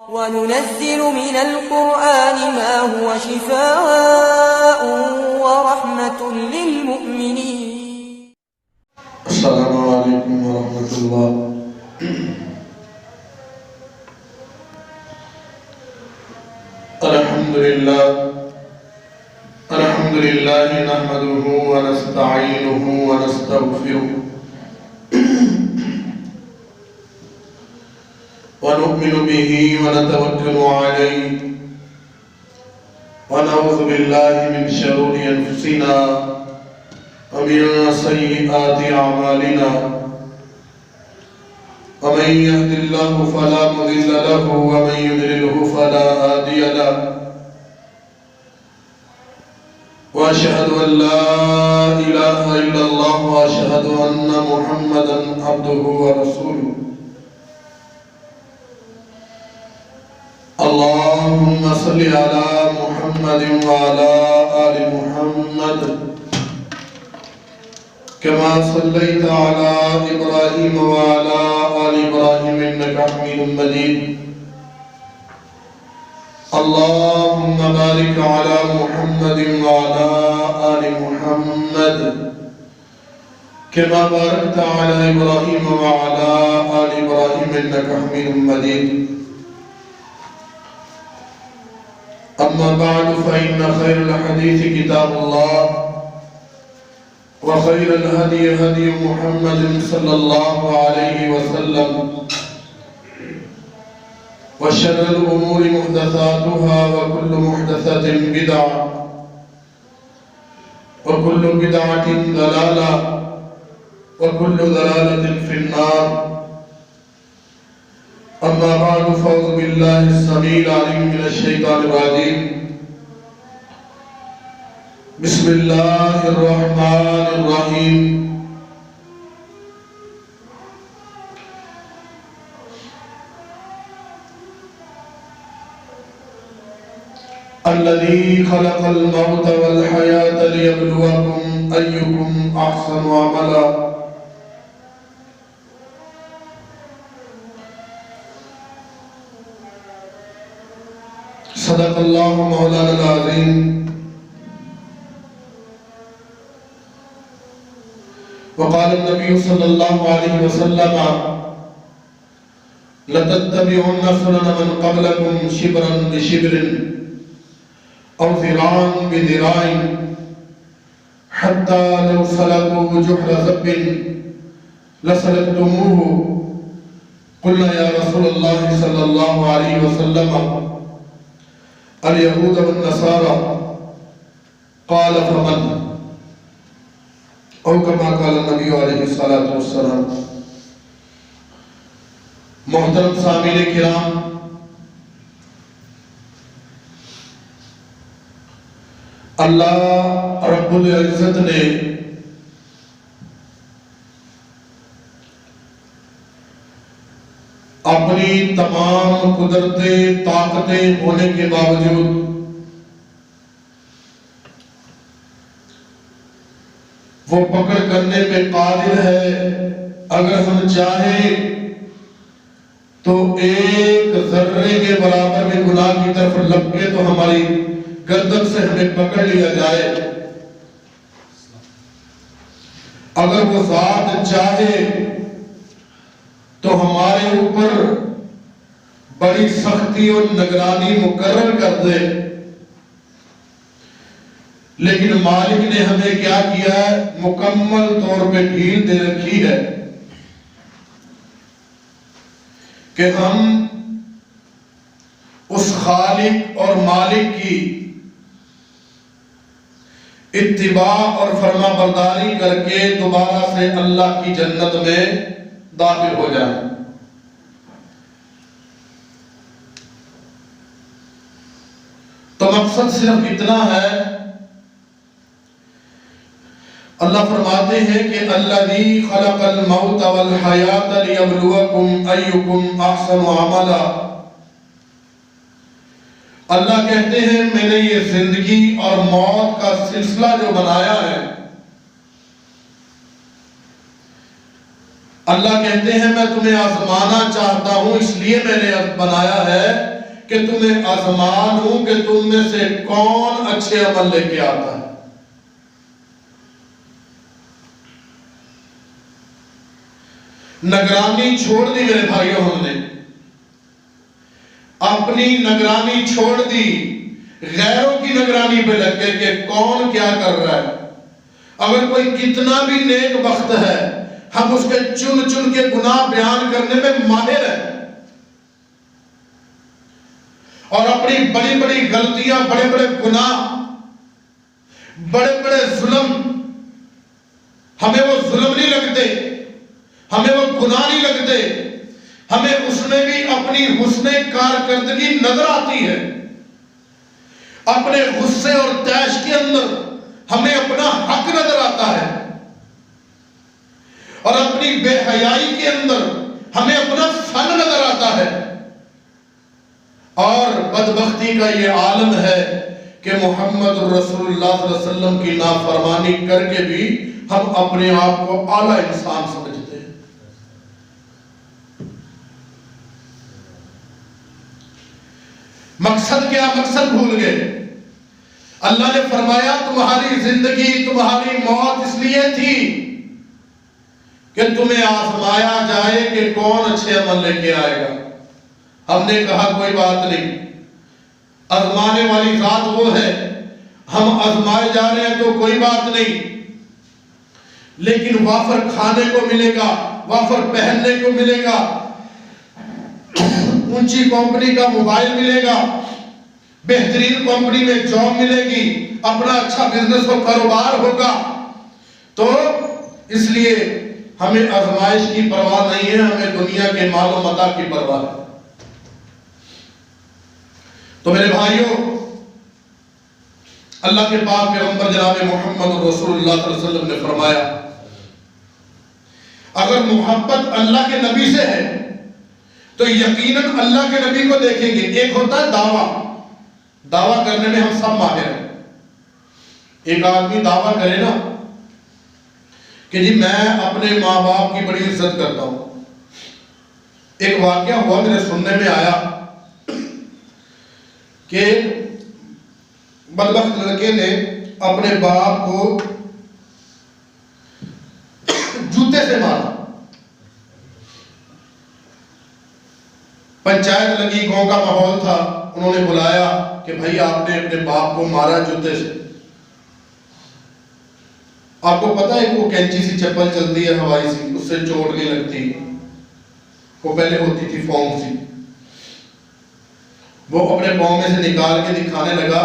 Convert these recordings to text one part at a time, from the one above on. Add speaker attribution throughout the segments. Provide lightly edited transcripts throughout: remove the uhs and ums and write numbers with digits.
Speaker 1: وننزل من القرآن ما هو شفاء ورحمة للمؤمنين.
Speaker 2: السلام عليكم ورحمة الله. الحمد لله نحمده ونستعينه ونستغفره ونؤمن به ونتوكل عليه ونعوذ بالله من شرور أنفسنا ومن سيئات أعمالنا ومن يهد الله فلا مضل له ومن يضلله فلا هادي له وأشهد أن لا إله إلا الله وأشهد أن محمدا عبده ورسوله. اللهم صل على محمد وعلى آل محمد كما صليت على إبراهيم وعلى آل إبراهيم إنك حميد مجيد. اللهم بارك على محمد وعلى آل محمد كما باركت على إبراهيم وعلى آل إبراهيم إنك حميد مجيد. أما بعد فإن خير الحديث كتاب الله وخير الهدي هدي محمد صلى الله عليه وسلم وشر الأمور محدثاتها وكل محدثة بدعة وكل بدعة ضلالة وكل ضلالة في النار. أما بعد فأعوذ بالله السميع العليم من الشيطان الرجيم. بسم الله الرحمن الرحيم. الذي خلق الموت والحياة ليبلوكم أيكم أحسن عملا. صدق الله مولانا العظيم. وقال النبي صلى الله عليه وسلم لتتبعن سنن من قبلكم شبرا بشبر أو ذراعا بذراع حتى لو سلكوا جحر ذب لسلكتموه. قلنا يا رسول الله صلى الله عليه وسلم اليهود والنصارى قال فمن او كما قال النبي علیہ الصلوۃ والسلام. محترم سامعین کرام، اللہ رب العزت نے اپنی تمام قدرتیں طاقتیں ہونے کے باوجود وہ پکڑ کرنے پہ قادر ہے. اگر ہم چاہیں تو ایک ذرے کے برابر میں گناہ کی طرف لپکے تو ہماری گردن سے ہمیں پکڑ لیا جائے. اگر وہ ذات چاہے تو ہمارے اوپر بڑی سختی اور نگرانی مقرر کر دے. لیکن مالک نے ہمیں کیا کیا ہے؟ مکمل طور پہ ڈھیل دے رکھی ہے کہ ہم اس خالق اور مالک کی اتباع اور فرما برداری کر کے دوبارہ سے اللہ کی جنت میں داخل ہو جائیں. تو مقصد صرف اتنا ہے. اللہ فرماتے ہیں کہ الذی خلق الموت والحیات لیبلوکم ایکم احسن عملا. اللہ کہتے ہیں میں نے یہ زندگی اور موت کا سلسلہ جو بنایا ہے اللہ کہتے ہیں میں تمہیں آزمانا چاہتا ہوں، اس لیے میں نے بنایا ہے کہ تمہیں آزمانوں کہ تم میں سے کون اچھے عمل لے کے آتا ہے۔ نگرانی چھوڑ دی میرے بھائیوں، ہم نے اپنی نگرانی چھوڑ دی، غیروں کی نگرانی پہ لگ گئے کہ کون کیا کر رہا ہے۔ اگر کوئی کتنا بھی نیک بخت ہے، ہم اس کے چن چن کے گناہ بیان کرنے میں ماہر ہیں، اور اپنی بڑی بڑی غلطیاں، بڑے بڑے گناہ، بڑے بڑے ظلم، ہمیں وہ ظلم نہیں لگتے، ہمیں وہ گناہ نہیں لگتے، ہمیں اس میں بھی اپنی حسن کارکردگی نظر آتی ہے۔ اپنے غصے اور طیش کے اندر ہمیں اپنا حق نظر آتا ہے، اور اپنی بے حیائی کے اندر ہمیں اپنا فن نظر آتا ہے۔ اور بدبختی کا یہ عالم ہے کہ محمد رسول اللہ صلی اللہ علیہ وسلم کی نافرمانی کر کے بھی ہم اپنے آپ کو اعلیٰ انسان سمجھتے ہیں۔ مقصد کیا؟ مقصد بھول گئے۔ اللہ نے فرمایا تمہاری زندگی، تمہاری موت اس لیے تھی کہ تمہیں آزمایا جائے کہ کون اچھے عمل لے کے آئے گا۔ ہم نے کہا کوئی بات نہیں، آزمانے والی ذات وہ ہے، ہم آزمائے جا رہے ہیں تو کوئی بات نہیں، لیکن وافر کھانے کو ملے گا، وافر پہننے کو ملے گا، اونچی کمپنی کا موبائل ملے گا، بہترین کمپنی میں جاب ملے گی، اپنا اچھا بزنس اور کاروبار ہوگا۔ تو اس لیے ہمیں آزمائش کی پرواہ نہیں ہے، ہمیں دنیا کے مال و متاع کی پرواہ ہے۔ تو میرے بھائیوں، اللہ کے پاک پیغمبر جناب محمد رسول اللہ صلی اللہ علیہ وسلم نے فرمایا اگر محبت اللہ کے نبی سے ہے تو یقیناً اللہ کے نبی کو دیکھیں گے۔ ایک ہوتا ہے دعویٰ کرنے میں ہم سب ماہر ہیں۔ ایک آدمی دعویٰ کرے نا کہ جی میں اپنے ماں باپ کی بڑی عزت کرتا ہوں۔ ایک واقعہ ہوا، میرے سننے میں آیا کہ بدبخت لڑکے نے اپنے باپ کو جوتے سے مارا۔ پنچایت لگی، گاؤں کا ماحول تھا، انہوں نے بلایا کہ بھائی آپ نے اپنے باپ کو مارا جوتے سے۔ آپ کو پتا ہے کہ وہ کینچی سی چپل چلتی ہے ہوائی سی، اس سے چوٹ نہیں لگتی، وہ پہلے ہوتی تھی فوم سی۔ وہ اپنے پاؤں میں سے نکال کے دکھانے لگا،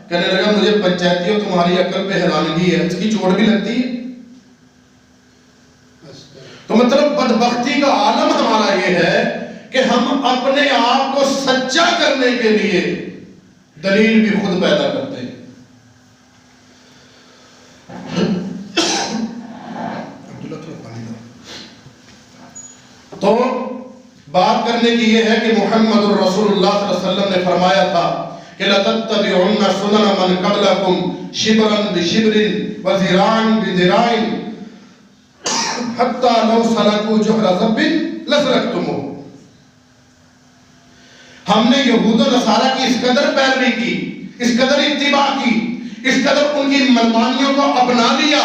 Speaker 2: کہنے لگا مجھے پنچایتیوں تمہاری عقل پہ حیرانگی ہے، اس کی چوٹ بھی لگتی ہے۔ تو مطلب بدبختی کا عالم ہمارا یہ ہے کہ ہم اپنے آپ کو سچا کرنے کے لیے دلیل بھی خود پیدا کرتے ہیں۔ تو بات کرنے کی یہ ہے کہ محمد الرسول اللہ صلی اللہ علیہ وسلم نے فرمایا تھا کہ لَتَتَّبِعُنَّ سُنَنَ مَنْ قَبْلَكُمْ شِبْرًا بِشِبْرٍ وَذِرَاعًا بِذِرَاعٍ حَتَّى لَوْ سَلَكُوا جُحْرَ ذَبٍّ لَسَلَكْتُمُوهُ۔ ہم نے یہود و نصارہ کی اس قدر پیروی کی، اس قدر اتباع کی، اس قدر ان کی منمانیوں کو اپنا لیا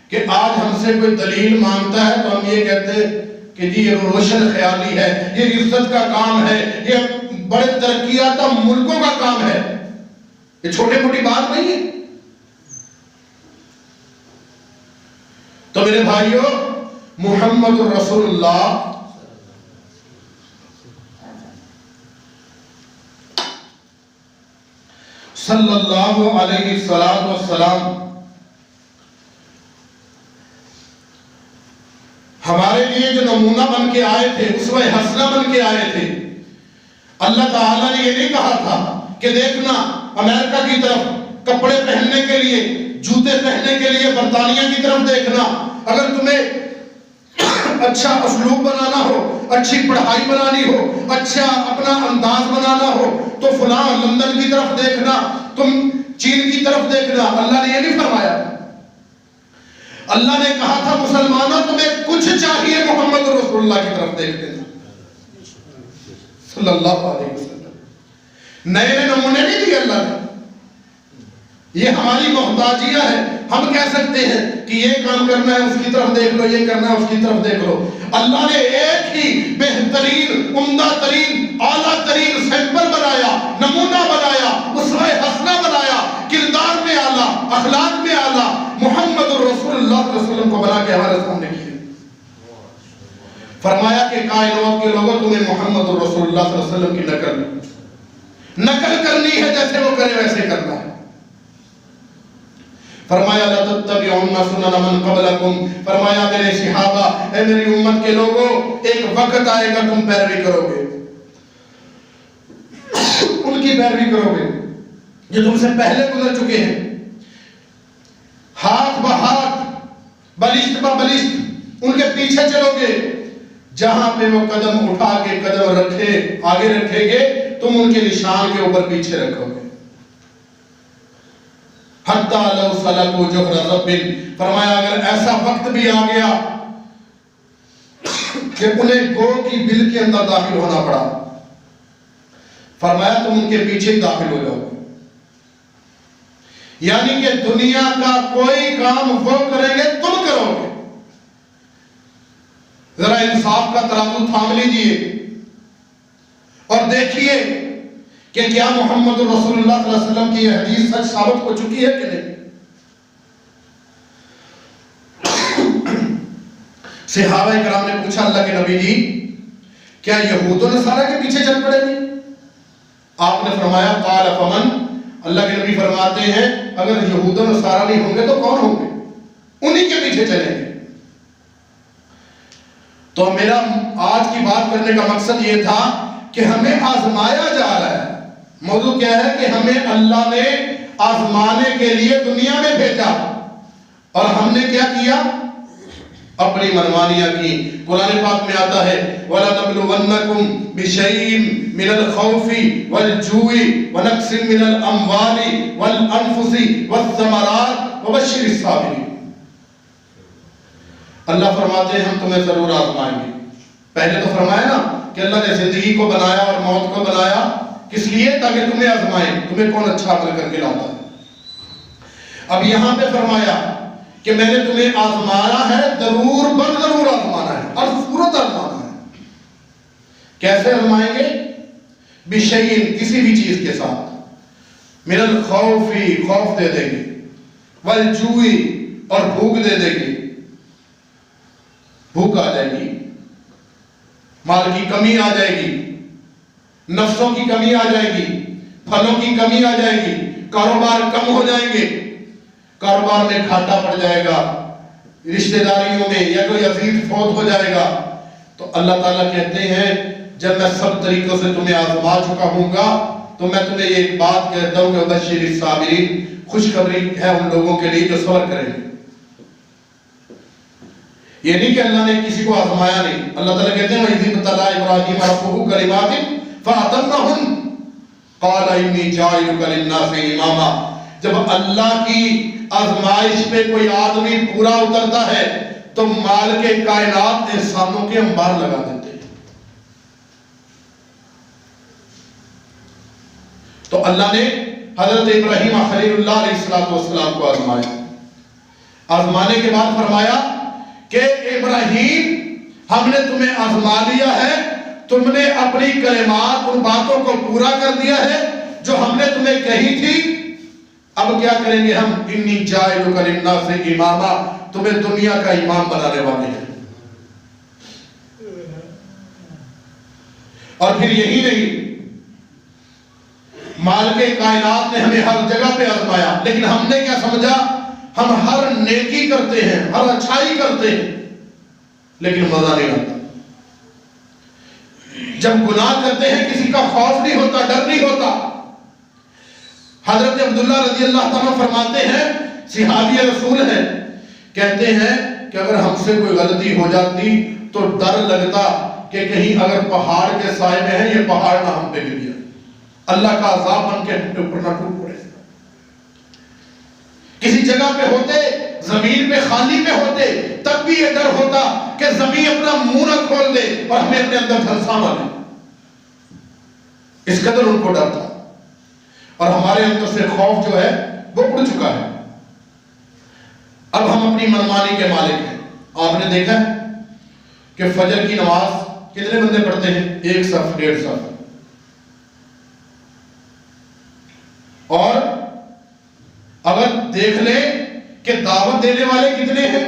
Speaker 2: کہ آج ہم سے کوئی دلیل مانگتا ہے تو ہم یہ کہتے ہیں کہ جی یہ روشن خیالی ہے، یہ عزت کا کام ہے، یہ بڑے ترقیاتہ ملکوں کا کام ہے، یہ چھوٹے موٹی بات نہیں ہے۔ تو میرے بھائیوں، محمد رسول اللہ صلی اللہ علیہ وسلم ہمارے لیے جو نمونہ بن کے آئے تھے، اسوہ حسنہ بن کے آئے تھے۔ اللہ تعالیٰ نے یہ نہیں کہا تھا کہ دیکھنا امریکہ کی طرف کپڑے پہننے کے لیے، جوتے پہننے کے لیے برطانیہ کی طرف دیکھنا، اگر تمہیں اچھا اسلوب بنانا ہو، اچھی پڑھائی بنانی ہو، اچھا اپنا انداز بنانا ہو تو فلاں لندن کی طرف دیکھنا، تم چین کی طرف دیکھنا۔ اللہ نے یہ نہیں فرمایا۔ اللہ نے کہا تھا مسلمانوں تمہیں کچھ چاہیے محمد رسول اللہ کی طرف دیکھ لینا صلی اللہ علیہ وسلم. نئے نئے نمونے نہیں دیے اللہ نے. یہ ہماری محتاجیہ ہے. ہم کہہ سکتے ہیں کہ یہ کام کرنا ہے اس کی طرف دیکھ لو, یہ کرنا ہے اس کی طرف دیکھ لو. اللہ نے ایک ہی بہترین, عمدہ ترین, اعلیٰ ترین سیمپل بنایا, نمونہ بنایا, اسوہ حسنہ بنایا, کردار میں اعلیٰ, اخلاق میں اعلیٰ, محمد رسول اللہ صلی اللہ علیہ وسلم کو بنا کے ہمارے سامنے کیا. فرمایا کہ کائنات کے لوگوں تمہیں محمد رسول اللہ صلی اللہ علیہ وسلم کی نقل کرنی ہے, جیسے وہ کرے ویسے کرنا ہے. فرمایا لا تتبعون سنن من قبلکم, فرمایا میرے صحابہ, اے میری امت کے لوگوں, ایک وقت آئے گا تم پیروی کرو گے, ان کی پیروی کرو گے جو تم سے پہلے گزر چکے ہیں. ہاتھ بہاتھ, بلشت بلشت ان کے پیچھے چلو گے. جہاں پہ وہ قدم اٹھا کے قدم آگے رکھیں گے, تم ان کے نشان کے اوپر پیچھے رکھو گے. حتیٰ لو سلکوا جحر ضب, فرمایا اگر ایسا وقت بھی آ گیا کہ انہیں گو کی بل کے اندر داخل ہونا پڑا, فرمایا تم ان کے پیچھے ہی داخل ہو جاؤ گے. یعنی کہ دنیا کا کوئی کام وہ کریں گے تم کرو گے. ذرا انصاف کا ترازو تھام لیجئے اور دیکھیے کہ کیا محمد رسول اللہ صلی اللہ علیہ وسلم کی یہ حدیث سچ ثابت ہو چکی ہے کہ نہیں. صحابہ کرام نے پوچھا اللہ کے نبی جی کیا یہود و نصارہ کے پیچھے چل پڑے گی؟ آپ نے فرمایا قال فمن, اللہ کے نبی فرماتے ہیں اگر یہود و نصارہ نہیں ہوں گے تو کون ہوں گے؟ انہی کے پیچھے چلیں گے. تو میرا آج کی بات کرنے کا مقصد یہ تھا کہ ہمیں آزمایا جا رہا ہے. موضوع کیا ہے کہ ہمیں اللہ نے آزمانے کے لیے دنیا میں بھیجا, اور ہم نے کیا کیا؟ اپنی منمانیاں کی. قرآن پاک میں آتا ہے وَلَنَبْلُوَنَّكُمْ بِشَيْءٍ مِّنَ الْخَوْفِ وَالْجُوعِ وَنَقْصٍ مِّنَ الْأَمْوَالِ وَالْأَنفُسِ وَالثَّمَرَاتِ وَبَشِّرِ الصَّابِرِينَ. اللہ فرماتے ہیں ہم تمہیں ضرور آزمائیں گے. پہلے تو فرمایا نا کہ اللہ نے زندگی کو بنایا اور موت کو بنایا کس لیے؟ تاکہ تمہیں آزمائیں, تمہیں کون اچھا عمل کر کے لاتا ہے. اب یہاں پہ فرمایا کہ میں نے تمہیں آزمانا ہے, ضرور بر ضرور آزمانا ہے, اور صورت آزمانا ہے. کیسے آزمائیں گے؟ بشیئن, کسی بھی چیز کے ساتھ, من الخوف, خوف دے دیں گے, والجوع, اور بھوک دے دیں گے. بھوک آ جائے گی, مال کی کمی آ جائے گی, نفسوں کی کمی آ جائے گی, پھلوں کی کمی آ جائے گی, کاروبار کم ہو جائیں گے, کاروبار میں گھاٹا پڑ جائے گا, رشتہ داریوں میں یا کوئی عزیز فوت ہو جائے گا. تو اللہ تعالیٰ کہتے ہیں جب میں سب طریقوں سے تمہیں آزما چکا ہوں گا تو میں تمہیں ایک بات کہتا ہوں کہ بشیر الصابرین, خوشخبری ہے ان لوگوں کے لیے جو صبر کریں گے. یہ نہیں کہ اللہ نے کسی کو آزمایا نہیں. اللہ تعالیٰ کہتے ہیں وَإِذِ ابْتَلَىٰ إِبْرَاهِيمَ رَبُّهُ كَلِمَاتٍ فَأَتَمَّهُنَّ قَالَ إِنِّي جَاعِلُكَ لِلنَّاسِ إِمَامًا. جب اللہ کی آزمائش پہ کوئی آدمی پورا اترتا ہے تو مال کے کائنات احسانوں کے انبار لگا دیتے ہیں. تو اللہ نے حضرت ابراہیم خلیل اللہ علیہ السلام کو آزمایا. آزمانے کے بعد فرمایا کہ ابراہیم ہم نے تمہیں آزما لیا ہے, تم نے اپنی کلمات ان باتوں کو پورا کر دیا ہے جو ہم نے تمہیں کہی تھی. اب کیا کریں گے ہم؟ انی جاعلک للناس اماما, تمہیں دنیا کا امام بنانے والے ہیں. اور پھر یہی نہیں, مال کے کائنات نے ہمیں ہر جگہ پہ آزمایا, لیکن ہم نے کیا سمجھا ہم ہر نیکی کرتے ہیں, ہر اچھائی کرتے ہیں, لیکن مزہ نہیں آتا. جب گناہ کرتے ہیں کسی کا خوف نہیں ہوتا, ڈر نہیں ہوتا. حضرت عبداللہ رضی اللہ تعالیٰ فرماتے ہیں, صحابی رسول ہیں, کہتے ہیں کہ اگر ہم سے کوئی غلطی ہو جاتی تو ڈر لگتا کہ کہیں اگر پہاڑ کے سائے میں ہے یہ پہاڑ نہ ہم پہ گر جائے, اللہ کا عذاب بن کے ہم پہ اوپر نہ ٹوٹ پڑے. کسی جگہ پہ ہوتے زمین پہ خالی پہ ہوتے تب بھی یہ ڈر ہوتا کہ زمین اپنا منہ نہ کھول دے اور ہمیں اپنے اندر جھلسا مارے. اس قدر ان کو ڈر تھا. اور ہمارے اندر سے خوف جو ہے وہ اڑ چکا ہے. اب ہم اپنی منمانی کے مالک ہیں. آپ نے دیکھا ہے کہ فجر کی نماز کتنے بندے پڑھتے ہیں؟ 1 صف 1.5 صف. اور اگر دیکھ لیں کہ دعوت دینے والے کتنے ہیں،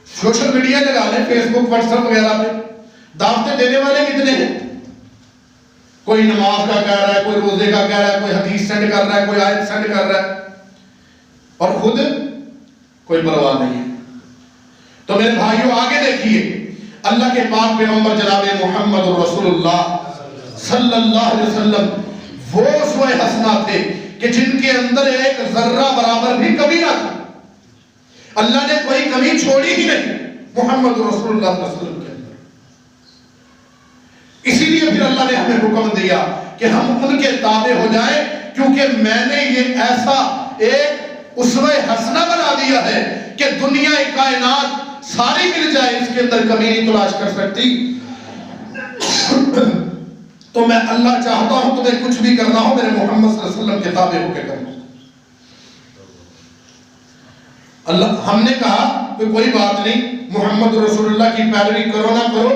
Speaker 2: سوشل میڈیا لگا لیں، فیس بک واٹس ایپ وغیرہ پہ دعوتیں دینے والے کتنے ہیں. کوئی نماز کا کہہ رہا ہے، کوئی روزے کا کہہ رہا ہے، کوئی حدیث سینڈ کر رہا ہے، کوئی آیت سینڈ کر رہا ہے، اور خود کوئی پرواہ نہیں ہے. تو میرے بھائیوں آگے دیکھیے، اللہ کے پاک پیغمبر جناب محمد رسول اللہ صلی اللہ علیہ وسلم وہ اسوہ حسنہ تھے کہ جن کے اندر ایک ذرہ برابر بھی کمی نہ تھی. اللہ نے کوئی کمی چھوڑی ہی نہیں محمد رسول اللہ صلی اللہ علیہ وسلم کے اندر. اسی لیے پھر اللہ نے ہمیں حکم دیا کہ ہم ان کے تابع ہو جائیں، کیونکہ میں نے یہ ایسا ایک اسوہ حسنہ بنا دیا ہے کہ دنیا کائنات ساری مل جائے، اس کے اندر کمی نہیں تلاش کر سکتی. تو میں اللہ چاہتا ہوں تمہیں کچھ بھی کرنا ہو میرے محمد صلی اللہ علیہ وسلم کے تابع ہو کے کرنا. اللہ ہم نے کہا کہ کوئی بات نہیں، محمد رسول اللہ کی پیروی کرو نہ کرو،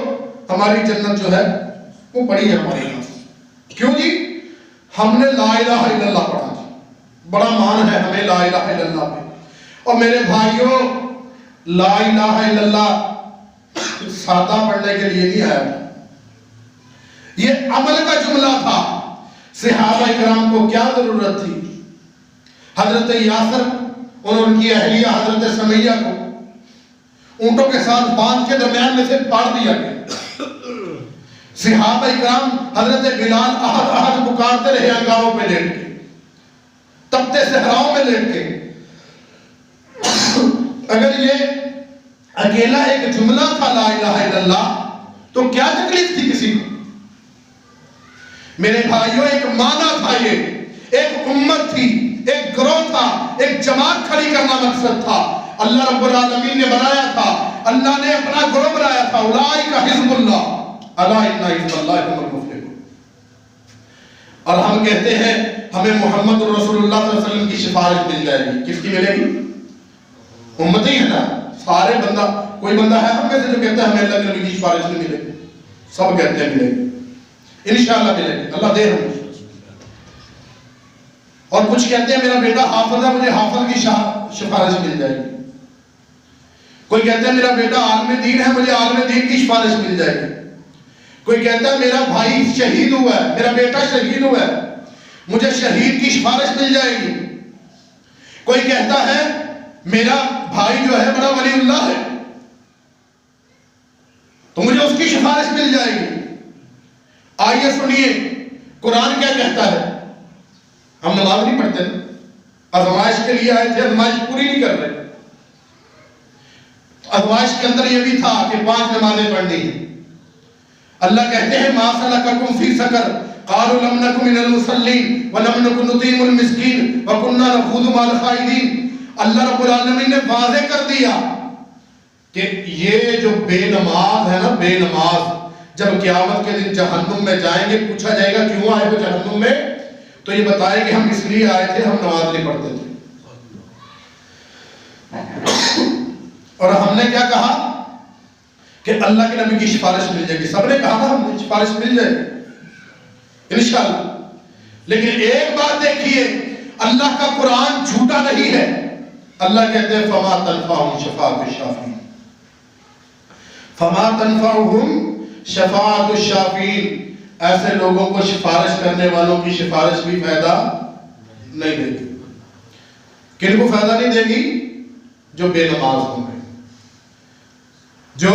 Speaker 2: ہماری جنت جو ہے وہ بڑی ہے ہمارے یہاں. کیوں جی؟ ہم نے لا الہ الا اللہ پڑھا جی، بڑا مان ہے ہمیں لا الہ الا اللہ پہ. اور میرے بھائیوں لا الہ الا اللہ سادہ پڑھنے کے لیے نہیں آیا تھا، یہ عمل کا جملہ تھا. صحابہ کرام کو کیا ضرورت تھی؟ حضرت یاسر اور ان کی اہلیہ حضرت سمیہ کو اونٹوں کے ساتھ باندھ کے درمیان میں سے پاڑ دیا گیا. صحابہ کرام حضرت بلال احد احد پکارتے رہے انگاروں پہ لیٹ کے، تپتے صحراؤں میں لیٹ کے. اگر یہ اکیلا ایک جملہ تھا لا الہ الا اللہ تو کیا تکلیف تھی کسی کو؟ میرے بھائیوں ایک معنی تھا، یہ ایک امت تھی، ایک گروہ تھا، ایک جماعت کھڑی کرنا مقصد تھا. اللہ رب العالمین نے بنایا تھا، اللہ نے اپنا گروہ بنایا تھا. اولئک حزب اللہ الا ان حزب اللہ هم المفلحون. اور ہم کہتے ہیں ہمیں محمد رسول اللہ صلی اللہ علیہ وسلم کی سفارش مل جائے گی. کس کی ملے گی؟ امتی ہے نا، سارے بندہ، کوئی بندہ ہے ہم میں سے جو کہتا ہے ہمیں اللہ کے نبی کی سفارش نہیں ملے گی؟ سب کہتے ہیں ملے گی، انشاءاللہ ملے گی، اللہ دے ہمیں. اور کچھ کہتے ہیں میرا بیٹا حافظ ہے، مجھے حافظ کی سفارش مل جائے گی. کوئی کہتا ہے میرا بیٹا عالم دین ہے، مجھے عالم دین کی سفارش مل جائے گی. کوئی کہتا ہے میرا بھائی شہید ہوا ہے، میرا بیٹا شہید ہوا ہے، مجھے شہید کی سفارش مل جائے گی. کوئی کہتا ہے میرا بھائی جو ہے بڑا ولی اللہ ہے تو مجھے اس کی سفارش مل جائے گی. آئیے سنیے قرآن کیا کہتا ہے. ہم نماز نہیں پڑھتے نا، آزمائش کے لیے آئے تھے، آزمائش پوری نہیں کر رہے. آزمائش کے اندر یہ بھی تھا کہ 5 نمازیں پڑھنی ہیں. اللہ کہتے ہیں ما سلککم فی سقر قالوا لم نک من المصلین ولم نک نطعم المسکین وکنا نخوض مع الخائضین. اللہ رب العالمین نے واضح کر دیا کہ یہ جو بے نماز ہے نا، بے نماز جب قیامت کے دن جہنم میں جائیں گے، پوچھا جائے گا کیوں آئے ہو جہنم میں، تو یہ بتائے کہ ہم اس لیے آئے تھے، ہم نماز نہیں پڑھتے تھے. اور ہم نے کیا کہا کہ اللہ کے نبی کی سفارش مل جائے گی. سب نے کہا نا ہم سفارش مل جائے گی انشاءاللہ. لیکن ایک بات دیکھیے، اللہ کا قرآن جھوٹا نہیں ہے. اللہ کہتے ہیں فما تنفعهم شفاعت الشافعین، فما تنفعهم شفاعت الشافعین. ایسے لوگوں کو سفارش کرنے والوں کی سفارش بھی فائدہ نہیں دے گی. کن کو فائدہ نہیں دے گی؟ جو بے نماز ہوں گے، جو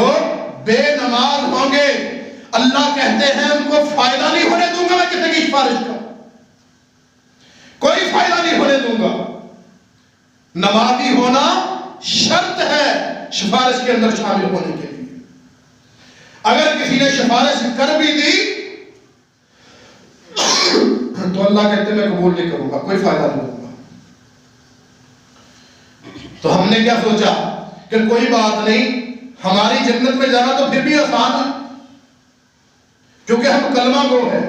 Speaker 2: بے نماز ہوں گے. اللہ کہتے ہیں ان کو فائدہ نہیں ہونے دوں گا میں کسی کی سفارش کا، کوئی فائدہ نہیں ہونے دوں گا. نمازی ہونا شرط ہے سفارش کے اندر شامل ہونے کے لیے. اگر کسی نے سفارش کر بھی دی تو اللہ کہتے ہیں میں قبول نہیں کروں گا، کوئی فائدہ نہیں دوں گا. تو ہم نے کیا سوچا کہ کوئی بات نہیں، ہماری جنت میں جانا تو پھر بھی آسان ہے کیونکہ ہم کلمہ گو ہے۔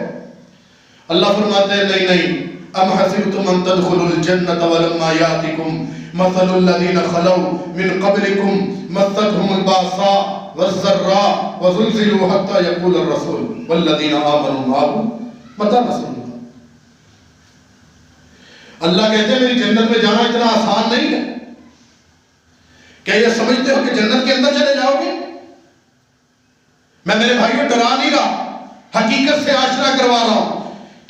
Speaker 2: اللہ فرماتے ہیں نہیں نہیں، ام حسبتم ان تدخلوا الجنة ولما يأتكم مثل الذين خلوا من قبلكم مستهم البأساء والضراء وزلزلوا حتى يقول الرسول والذين آمنوا معه متى نصر الله۔ اللہ کہتے ہیں میری جنت میں جانا اتنا آسان نہیں ہے۔ کیا یہ سمجھتے ہو کہ جنت کے اندر چلے جاؤ گے؟ میں میرے بھائیوں ڈرا نہیں رہا، حقیقت سے آشنا کروا رہا ہوں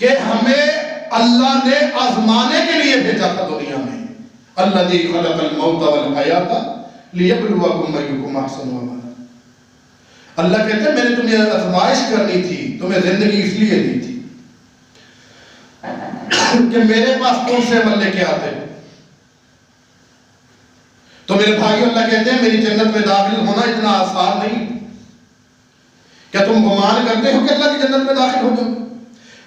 Speaker 2: کہ ہمیں اللہ نے آزمانے کے لیے بھیجا تھا دنیا میں۔ الذی خلق الموت والحیات لیبلوکم ایکم احسن عملا۔ اللہ کہتے ہیں میں نے تمہیں آزمائش کرنی تھی، تمہیں زندگی اس لیے دی تھی کہ میرے پاس کون سے عمل لے کے آتے ہیں۔ تو میرے بھائیو اللہ کہتے ہیں میری جنت میں داخل ہونا اتنا آسان نہیں۔ کیا تم گمان کرتے ہو کہ اللہ کی جنت میں داخل ہو جاؤ؟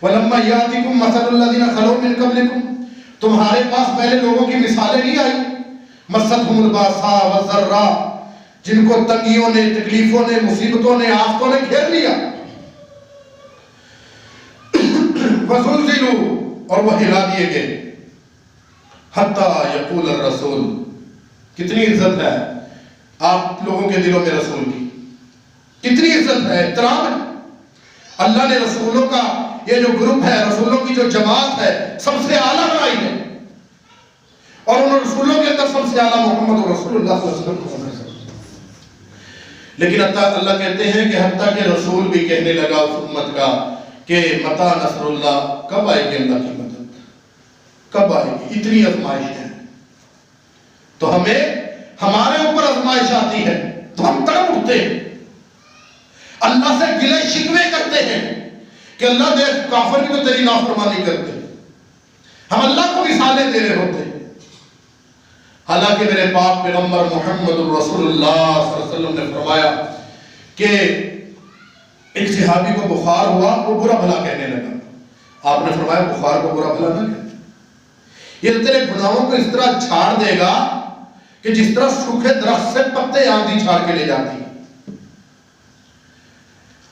Speaker 2: وَلَمَّا يَأْتِكُمْ مَثَلُ الَّذِينَ خَلَوْا مِن قَبْلِكُمْ، تمہارے پاس پہلے لوگوں کی مثالیں نہیں آئی، مَسَّتْهُمُ الْبَأْسَاءُ وَالضَّرَّاءُ، جن کو تنگیوں نے، تکلیفوں نے، مصیبتوں نے، آفتوں نے گھیر لیا، وَزُلْزِلُوا، اور وہ ہلا دیے گئے، حَتَّى يَقُولَ الرَّسُولُ، کتنی عزت ہے آپ لوگوں کے دلوں میں رسول کی، کتنی عزت ہے، احترام ہے۔ اللہ نے رسولوں کا یہ جو گروپ ہے، رسولوں کی جو جماعت ہے، سب سے اعلیٰ بنائی ہے، اور ان رسولوں کے اندر سب سے اعلیٰ محمد رسول اللہ صلی اللہ علیہ وسلم۔ لیکن اللہ کہتے ہیں کہ حتیٰ کہ رسول بھی کہنے لگا اس امت کا کہ متى نصر اللہ، کب آئے گی اللہ کی مدد، کب آئے گی؟ اتنی آزمائش ہے۔ تو ہمیں ہمارے اوپر آزمائش آتی ہے تو ہم تڑپ اٹھتے ہیں، اللہ سے گلے شکوے کرتے ہیں کہ اللہ دیکھ کافر بھی تو تیری نافرمانی کرتے ہیں، ہم اللہ کو مثالیں دے رہے ہوتے ہیں۔ حالانکہ میرے پاک پیغمبر محمد رسول اللہ صلی اللہ علیہ وسلم نے فرمایا کہ ایک صحابی کو بخار ہوا، وہ برا بھلا کہنے لگا، آپ نے فرمایا بخار کو برا بھلا نہ کہتے، یہ تیرے گناہوں کو اس طرح جھاڑ دے گا کہ جس طرح سوکھے درخت سے پتے آندھی جھاڑ کے لے جاتی۔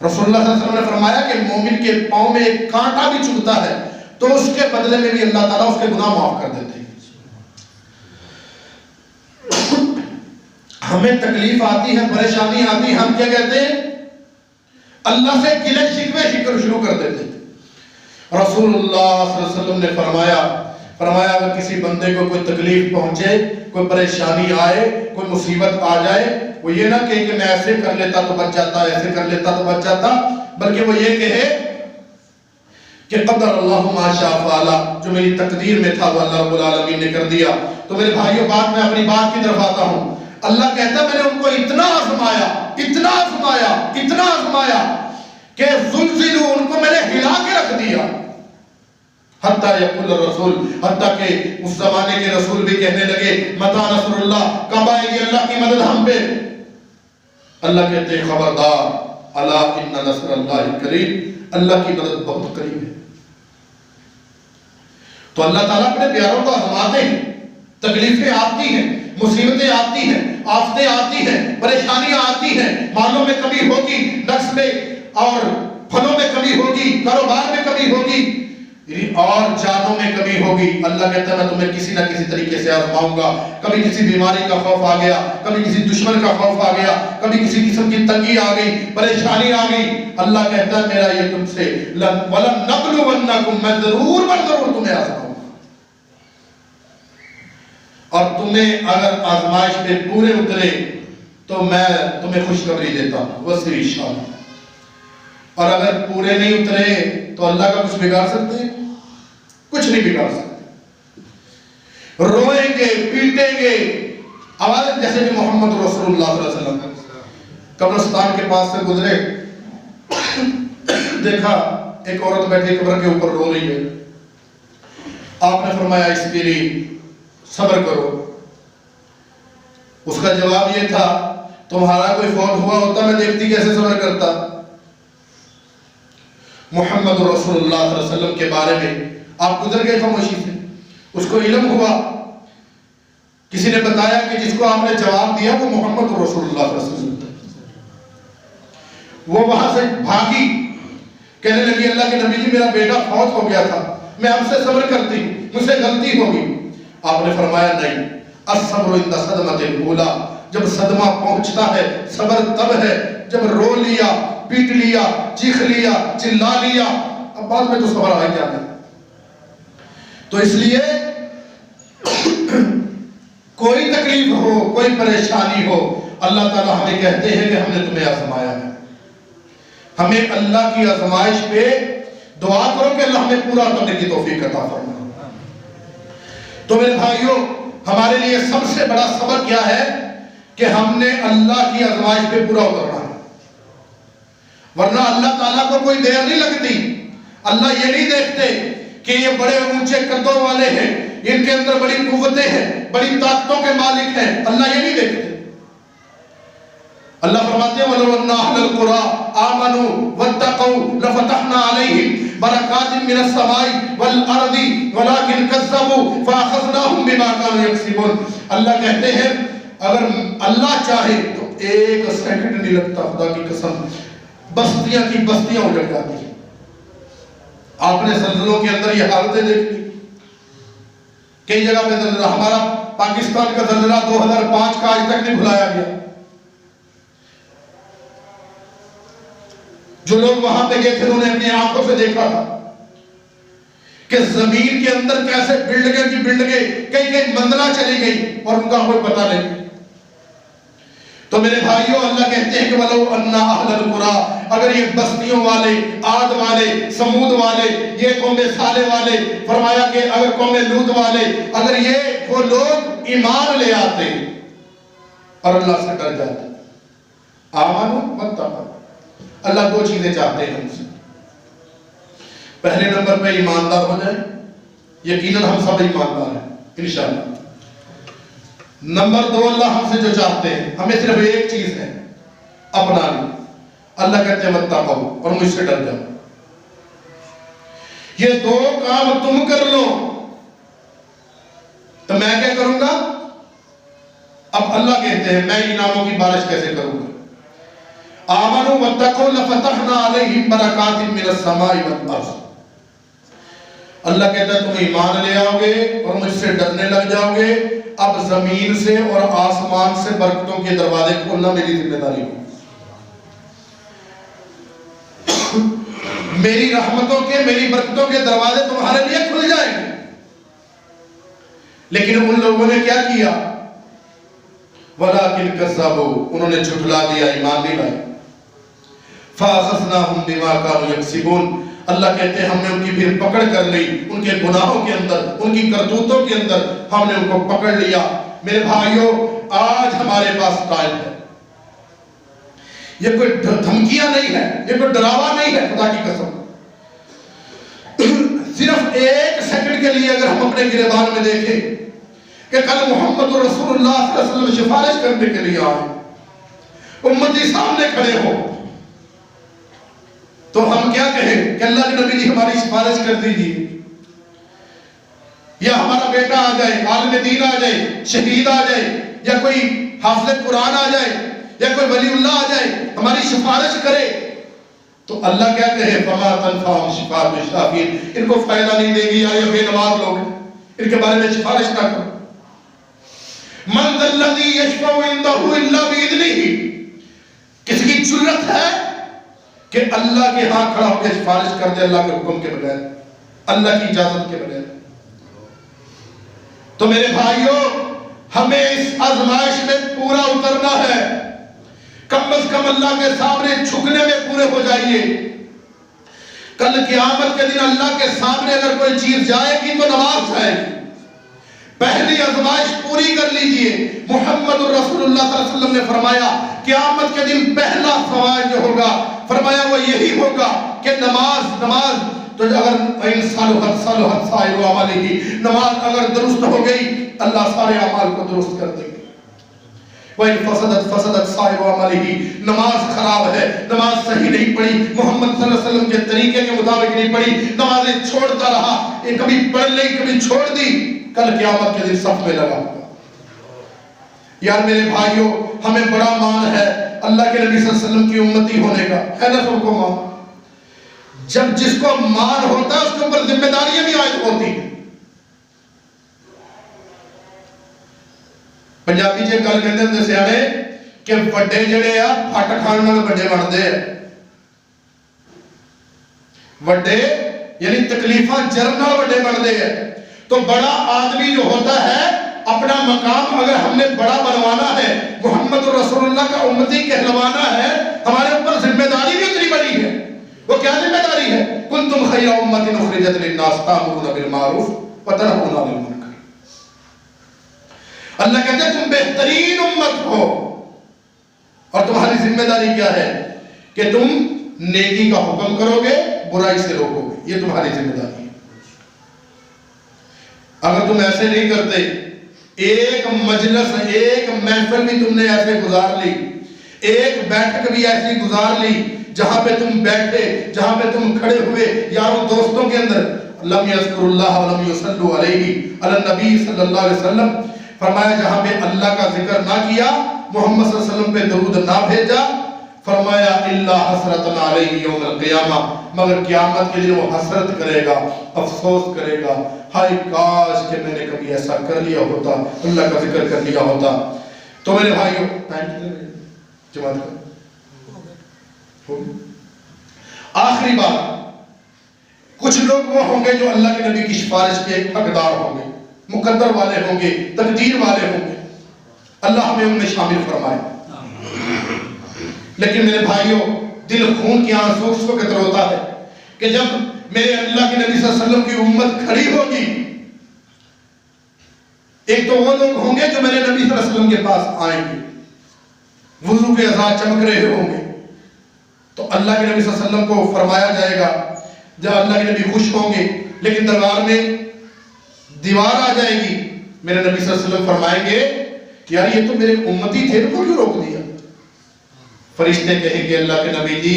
Speaker 2: رسول اللہ صلی اللہ علیہ وسلم نے فرمایا کہ مومن کے پاؤں میں ایک کانٹا بھی چبھتا ہے تو اس کے بدلے میں بھی اللہ تعالیٰ اس کے گناہ معاف کر دیتے ہیں۔ ہمیں تکلیف آتی ہے، پریشانی آتی ہے، ہم کیا کہتے ہیں؟ اللہ سے گلے شکوے شروع کر دیتے ہیں۔ رسول اللہ صلی اللہ علیہ وسلم نے فرمایا اگر کسی بندے کو کوئی تکلیف پہنچے، کوئی پریشانی آئے، کوئی مصیبت آ جائے، وہ یہ نہ کہے کہ میں ایسے کر لیتا تو بچ جاتا، ایسے کر لیتا تو بچ جاتا، بلکہ وہ یہ کہے کہ قدر اللہ ما شاء فعل، جو میری تقدیر میں تھا وہ اللہ رب العالمین نے کر دیا۔ تو میرے بھائیوں بات میں اپنی بات کی طرف آتا ہوں، اللہ کہتا ہے میں نے ان کو اتنا آزمایا کہ زلزلوا، ان کو میں نے ہلا کے رکھ دیا، حتیٰ یقول الرسول، حتیٰ کہ اس زمانے کے رسول بھی کہنے لگے متى نصر اللہ، کب آئے گی اللہ کی مدد ہم پہ؟ اللہ کہتے ہیں خبردار، الا ان نصر اللہ قریب، اللہ کی مدد بہت قریب ہے۔ تو اللہ تعالیٰ اپنے پیاروں کو آزماتے ہیں، تکلیفیں آتی ہیں، مصیبتیں آتی ہیں، آفتیں آتی ہیں، پریشانیاں آتی ہیں، مالوں میں کمی ہوگی، نقص میں اور پھلوں میں کمی ہوگی، کاروبار میں کمی ہوگی اور جانوں میں کمی ہوگی۔ اللہ کہتا ہے میں تمہیں کسی نہ کسی طریقے سے آزماؤں گا، کبھی کسی بیماری کا خوف آ گیا، کبھی کسی دشمن کا خوف آ گیا، کبھی کسی قسم کی تنگی آ گئی، پریشانی آ گئی، اللہ کہتا ہے میرا یہ تم سے وَلَنَّبْلُوَنَّكُمْ، میں ضرور تمہیں آزماؤں گا، اور تمہیں اگر آزمائش میں پورے اترے تو میں تمہیں خوشخبری دیتا ہوں وَسِرِ شَاءَ، اور اگر پورے نہیں اترے تو اللہ کا کچھ بگاڑ سکتے ہیں؟ کچھ نہیں بگاڑ سکتے۔ روئیں گے، پیٹیں گے، آواز جیسے کہ محمد رسول اللہ صلی اللہ علیہ وسلم قبرستان کے پاس سے گزرے، دیکھا ایک عورت بیٹھی قبر کے اوپر رو رہی ہے، آپ نے فرمایا اس کے لیے صبر کرو۔ اس کا جواب یہ تھا تمہارا کوئی فوت ہوا ہوتا میں دیکھتی کیسے صبر کرتا۔ محمد رسول اللہ صلی اللہ علیہ وسلم کے بارے میں آپ گزر گئے خاموشی سے، اس کو علم ہوا کسی نے بتایا کہ جس کو آپ نے جواب دیا وہ محمد رسول اللہ صلی اللہ علیہ وسلم، وہ وہاں سے بھاگی، کہنے لگی اللہ کے نبی جی میرا بیٹا فوت ہو گیا تھا، میں آپ سے صبر کرتی، مجھ سے غلطی ہوگی۔ آپ نے فرمایا نہیں، الصبر عند صدمۃ الاولی، جب صدمہ پہنچتا ہے صبر تب ہے جب رو لیا، پیٹ لیا، چیخ لیا، چلا لیا، اب بعد میں تو صبر آ ہی جاتا ہے۔ تو اس لیے کوئی تکلیف ہو، کوئی پریشانی ہو، اللہ تعالیٰ ہمیں کہتے ہیں کہ ہم نے تمہیں آزمایا ہے۔ ہمیں اللہ کی آزمائش پہ دعا کرو کہ اللہ ہمیں پورا کرنے کی توفیق عطا فرمائے۔ تو میرے بھائیوں، ہمارے لیے سب سے بڑا سبق کیا ہے کہ ہم نے اللہ کی آزمائش پہ پورا اترنا ہے، ورنہ اللہ تعالیٰ کو کوئی دیر نہیں لگتی۔ اللہ یہ نہیں دیکھتے کہ یہ بڑے اونچے قدوں والے ہیں، ان کے اندر بڑی قوتیں ہیں، بڑی طاقتوں کے مالک ہیں، اللہ یہ نہیں دیکھتے۔ اللہ فرماتے ہیں وَلَوْ أَنَّ أَهْلَ الْقُرَىٰ آمَنُوا وَاتَّقَوْا لَفَتَحْنَا عَلَيْهِمْ بَرَكَاتٍ مِّنَ السَّمَاءِ وَالْأَرْضِ وَلَٰكِنْ كَذَّبُوا فَأَخَذْنَاهُمْ بِمَا كَانُوا يَكْسِبُونَ۔ اللہ کہتے ہیں اگر اللہ چاہے تو ایک سیکنڈ نہیں لگتا، خدا کی قسم بستیاں کی بستیاں اجڑ جاتی ہیں۔ آپ نے زلزلوں کے اندر یہ حالتیں دیکھی، کئی جگہ پہ زلزلہ، ہمارا پاکستان کا زلزلہ 2005 کا آج تک نہیں بھلایا گیا۔ جو لوگ وہاں پہ گئے تھے انہوں نے اپنی آنکھوں سے دیکھا تھا کہ زمین کے اندر کیسے بلڈنگیں کی بلڈنگیں کئی کئی منزلہ چلی گئی اور ان کا کوئی پتہ نہیں۔ تو میرے بھائیوں، اللہ کہتے ہیں کہ وَلَوْ أَنَّ أَهْلَ الْقُرَىٰ، اگر یہ بستیوں والے، عاد والے، سمود والے، یہ قوم صالح والے، فرمایا کہ اگر قوم لوط والے، اگر یہ وہ لوگ ایمان لے آتے اور اللہ سے ڈر جاتے، آمنوا واتقوا۔ اللہ دو چیزیں چاہتے ہیں ہم سے، پہلے نمبر پہ ایماندار ہو جائیں، یقیناً ہم سب ایماندار ہیں انشاءاللہ۔ نمبر دو، اللہ ہم سے جو چاہتے ہیں ہمیں صرف ایک چیز ہے، اپنا لیں۔ اللہ کہتے ہیں واتقوا، اور مجھ سے ڈر جاؤ۔ یہ دو کام تم کر لو تو میں کیا کروں گا؟ اب اللہ کہتے ہیں میں انعاموں کی بارش کیسے کروں گا؟ آمنوا واتقوا لفتحنا علیہم برکات من السماء والارض۔ اللہ کہتا ہے تم ایمان لے آؤ گے اور مجھ سے ڈرنے لگ جاؤ گے، اب زمین سے اور آسمان سے برکتوں کے دروازے کھولنا میری ذمہ داری ہو، میری رحمتوں کے، میری برکتوں کے دروازے تمہارے لیے کھل جائیں گے۔ لیکن ان لوگوں نے کیا کیا؟ وَلَٰكِنْ كَذَّبُوا، انہوں نے جھٹلا دیا، ایمان نہیں لائے۔ فَأَخَذْنَاهُمْ بِمَا كَانُوا يَكْسِبُونَ، اللہ کہتے ہیں ہم نے ان کی پھر پکڑ کر لی، ان کے گناہوں کے اندر، ان کی کرتوتوں کے اندر ہم نے ان کو پکڑ لیا۔ میرے بھائیوں، آج ہمارے پاس ٹائم ہے، یہ کوئی دھمکیاں نہیں ہے، یہ کوئی ڈراوا نہیں ہے، خدا کی قسم۔ صرف ایک سیکنڈ کے لیے اگر ہم اپنے گریبان میں دیکھیں کہ کل محمد رسول اللہ صلی اللہ علیہ وسلم سفارش کرنے کے لیے آئے، امتی سامنے کھڑے ہو، تو ہم کیا کہیں کہ اللہ کے نبی جی ہماری سفارش کر دیجیے، یا ہمارا بیٹا آ جائے، عالم دین آ جائے، شہید آ جائے، یا کوئی حافظ قرآن آ جائے، یا کوئی ولی اللہ آ جائے ہماری سفارش کرے، تو اللہ کیا کہے؟ فَمَا تَنْفَعُهُمْ شَفَاعَةُ الشَّافِعِينَ، ان کو فائدہ نہیں دے گی، یا یہ بے نماز لوگ ان کے بارے میں سفارش نہ کرو۔ مَنْ ذَا الَّذِي يَشْفَعُ عِنْدَهُ إِلَّا بِإِذْنِهِ، کس کی جرت ہے کہ اللہ کے ہاں کھڑا ہو کے سفارش کر دے اللہ کے حکم کے بغیر، اللہ کی اجازت کے بغیر؟ تو میرے بھائیوں، ہمیں اس آزمائش میں پورا اترنا ہے، کم از کم اللہ کے سامنے جھکنے میں پورے ہو جائیے۔ کل قیامت کے دن اللہ کے سامنے اگر کوئی چیز جائے گی تو نماز جائے گی۔ پہلی آزمائش پوری کر لیجئے۔ محمد رسول اللہ صلی اللہ علیہ وسلم نے فرمایا قیامت کے دن پہلا سوال جو ہوگا، فرمایا وہ یہی ہوگا کہ نماز تو اگر صلوحت سائر عملہ، نماز اگر درست ہو گئی اللہ سارے اعمال کو درست کر دے گی۔ وَإِنْ فَسَدَتْ سَائِرُ عَمَلِهِ، نماز خراب ہے، نماز صحیح نہیں پڑھی، محمد صلی اللہ علیہ وسلم کے طریقے کے مطابق نہیں پڑھی، نمازیں چھوڑتا رہا، کبھی پڑھ لی کبھی چھوڑ دی، کل قیامت کے دن صف میں لگا ہوگا۔ یار میرے بھائیوں، ہمیں بڑا مان ہے اللہ کے نبی صلی اللہ علیہ وسلم کی امتی ہونے کا، ہے نا سب کو مان؟ جب جس کو مان ہوتا ہے اس کے اوپر ذمہ داریاں بھی عائد ہوتی ہیں۔ پنجابی جے گل کہندے ہندے سیانے کہ وڈے جڑے آ پھٹ کھان نال وڈے بنتے ہیں، وڈے یعنی تکلیفاں جرم نال وڈے بنتے ہیں۔ تو بڑا آدمی جو ہوتا ہے اپنا مقام اگر ہم نے بڑا بنوانا ہے، محمد رسول اللہ کا امتی کہلوانا ہے، ہمارے اوپر ذمہ داری بھی اتنی بڑی ہے۔ وہ کیا ذمہ داری ہے؟ کنتم خیر امت اخرجت للناس تأمرون بالمعروف وتنہون عن المنکر۔ اللہ کہتے ہیں تم بہترین امت ہو، اور تمہاری ذمہ داری کیا ہے کہ تم نیکی کا حکم کرو گے، برائی سے روکو گے، یہ تمہاری ذمہ داری ہے۔ اگر تم ایسے نہیں کرتے، ایک مجلس ایک محفل بھی تم نے ایسے گزار لی، ایک بیٹھک بھی ایسی گزار لی جہاں پہ تم بیٹھے، جہاں پہ تم کھڑے ہوئے یاروں دوستوں کے اندر، لم یذکر اللہ ولم یصلوا علیہ علی النبی صلی اللہ علیہ وسلم، فرمایا جہاں پہ اللہ کا ذکر نہ کیا، محمد صلی اللہ علیہ وسلم پہ درود نہ بھیجا، فرمایا الا حسرتنا علیہ یوم القیامہ، مگر قیامت کے دن وہ حسرت کرے گا، افسوس کرے گا، ہائے کاش کہ میں نے کبھی ایسا کر لیا ہوتا، اللہ کا ذکر کر لیا ہوتا۔ تو میرے بھائیوں، جماعت کا آخری بات، کچھ لوگ وہ ہوں گے جو اللہ کے نبی کی سفارش کے حقدار ہوں گے، مقدر والے ہوں گے، تقدیر والے ہوں گے، اللہ ہمیں ان میں شامل فرمائے۔ لیکن میرے بھائیوں، دل خون کی آنسو اس وقت روتا ہے کہ جب میرے اللہ کے نبی صلی اللہ علیہ وسلم کی امت کھڑی ہوگی، ایک تو وہ لوگ ہوں گے جو میرے نبی صلی اللہ علیہ وسلم کے پاس آئیں گے، وضو کے اعضاء چمک رہے ہوں گے، تو اللہ کے نبی صلی اللہ علیہ وسلم کو فرمایا جائے گا، جب اللہ کے نبی خوش ہوں گے، لیکن دربار میں دیوار آ جائے گی، میرے نبی صلی اللہ علیہ وسلم فرمائیں گے یار یہ تو میرے امتی تھے، ان کو کیوں روک دیا؟ فرشتے کہیں گے اللہ کے نبی جی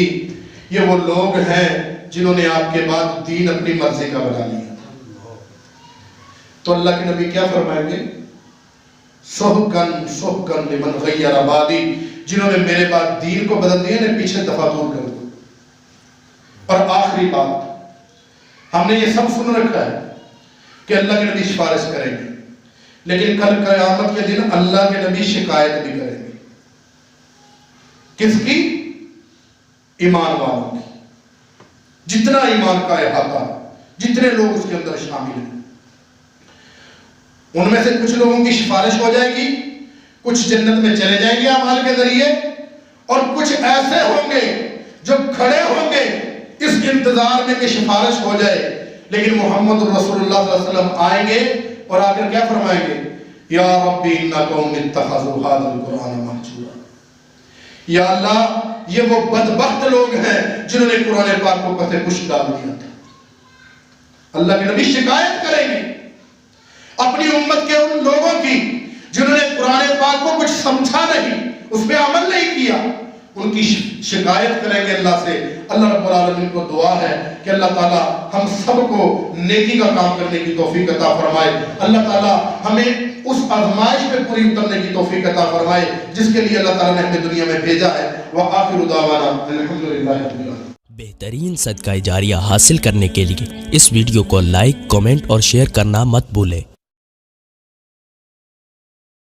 Speaker 2: یہ وہ لوگ ہیں جنہوں نے آپ کے بعد دین اپنی مرضی کا بنا لیا۔ تو اللہ کے نبی کیا فرمائیں گے؟ سحقن سحقن لمن غیر بعدی، جنہوں نے میرے بعد دین کو بدل دیا نے پیچھے دفع دور کر دو۔ اور آخری بات، ہم نے یہ سب سن رکھا ہے کہ اللہ کے نبی سفارش کریں گے، لیکن کل قیامت کے دن اللہ کے نبی شکایت بھی کریں گے۔ کس کی؟ ایمان والوں کی، جتنا ایمان کا احاطہ، جتنے لوگ اس کے اندر شامل ہیں، ان میں سے کچھ لوگوں کی سفارش ہو جائے گی، کچھ جنت میں چلے جائیں گے اعمال کے ذریعے، اور کچھ ایسے ہوں گے جو کھڑے ہوں گے اس انتظار میں کہ سفارش ہو جائے، لیکن محمد رسول اللہ صلی اللہ علیہ وسلم آئیں گے اور آ کر کیا فرمائیں گے؟ یا ربی ان قوم اتخذوا ھذا القرآن مہجورا، یا اللہ یہ وہ بدبخت لوگ ہیں جنہوں نے قرآن پاک کو پتہ کش ڈال دیا تھا۔ اللہ کے نبی شکایت کریں گے اپنی امت کے ان لوگوں کی جنہوں نے قرآن پاک کو کچھ سمجھا نہیں، اس پہ عمل نہیں کیا، ان کی شکایت کریں گے اللہ سے۔ اللہ رب العالمین کو دعا ہے کہ اللہ تعالیٰ ہم سب کو نیکی کا کام کرنے کی توفیق عطا فرمائے، اللہ تعالیٰ ہمیں اس آزمائش پہ پوری اترنے کی توفیق عطا فرمائے جس کے لیے اللہ تعالیٰ نے ہمیں دنیا میں بھیجا ہے۔ وآخر دعوانا الحمدللہ رب العالمین۔
Speaker 3: بہترین صدقہ جاریہ حاصل کرنے کے لیے اس ویڈیو کو لائک، کمنٹ اور شیئر کرنا مت بھولیں۔